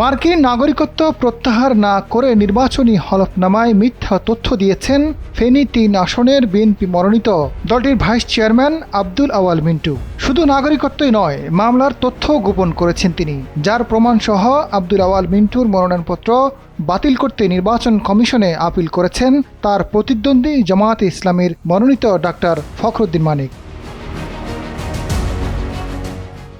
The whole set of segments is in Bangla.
মার্কিন নাগরিকত্ব প্রত্যাহার না করে নির্বাচনী হলফনামায় মিথ্যা তথ্য দিয়েছেন ফেনী ৩ আসনের বিএনপি মনোনীত দলটির ভাইস চেয়ারম্যান আব্দুল আওয়াল মিন্টু। শুধু নাগরিকত্বই নয়, মামলার তথ্য গোপন করেছেন তিনি, যার প্রমাণসহ আব্দুল আওয়াল মিন্টুর মনোনয়নপত্র বাতিল করতে নির্বাচন কমিশনে আপিল করেছেন তার প্রতিদ্বন্দ্বী জামায়াতে ইসলামীর মনোনীত ডাক্তার ফখরুদ্দীন মানিক।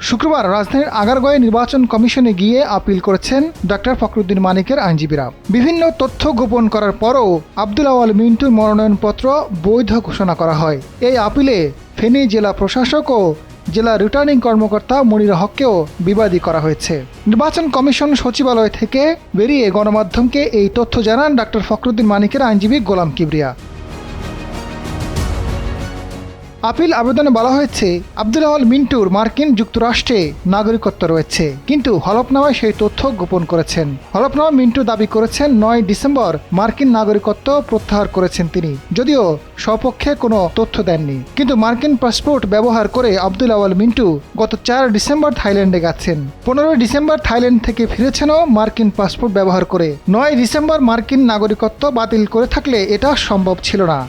শুক্রবার রাজধানীর আগারগাঁওয়ে নির্বাচন কমিশনে গিয়ে আপিল করেছেন ডক্টর ফখরুদ্দীন মানিকের আইনজীবীরা। বিভিন্ন তথ্য গোপন করার পরও আব্দুল আওয়াল মিন্টুর মনোনয়নপত্র বৈধ ঘোষণা করা হয়। এই আপিলে ফেনী জেলা প্রশাসক ও জেলা রিটার্নিং কর্মকর্তা মনির হককেও বিবাদী করা হয়েছে। নির্বাচন কমিশন সচিবালয় থেকে বেরিয়ে গণমাধ্যমকে এই তথ্য জানান ডক্টর ফখরুদ্দীন মানিকের আইনজীবী গোলাম কিবরিয়া। আপিল আবেদনে বলা হয়েছে, আব্দুল আওয়াল মিন্টুর মার্কিন যুক্তরাষ্ট্রে নাগরিকত্ব রয়েছে, কিন্তু হলফনামায় সেই তথ্য গোপন করেছেন। হলফনামা মিন্টু দাবি করেছেন ৯ ডিসেম্বর মার্কিন নাগরিকত্ব প্রত্যাহার করেছেন তিনি, যদিও স্বপক্ষে কোনো তথ্য দেননি। কিন্তু মার্কিন পাসপোর্ট ব্যবহার করে আব্দুল আওয়াল মিন্টু গত ৪ ডিসেম্বর থাইল্যান্ডে গেছেন। ১৫ ডিসেম্বর থাইল্যান্ড থেকে ফিরেছেনও মার্কিন পাসপোর্ট ব্যবহার করে। ৯ ডিসেম্বর মার্কিন নাগরিকত্ব বাতিল করে থাকলে এটা সম্ভব ছিল না।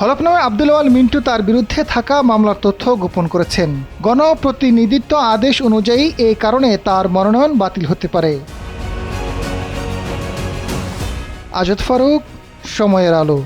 হলফনামায় আব্দুল আওয়াল মিন্টু তার বিরুদ্ধে থাকা মামলার তথ্য গোপন করেছেন। গণপ্রতিনিধিত্ব আদেশ অনুযায়ী এই কারণে তার মনোনয়ন বাতিল হতে পারে। আজাদ ফারুক, সময়ের আলো।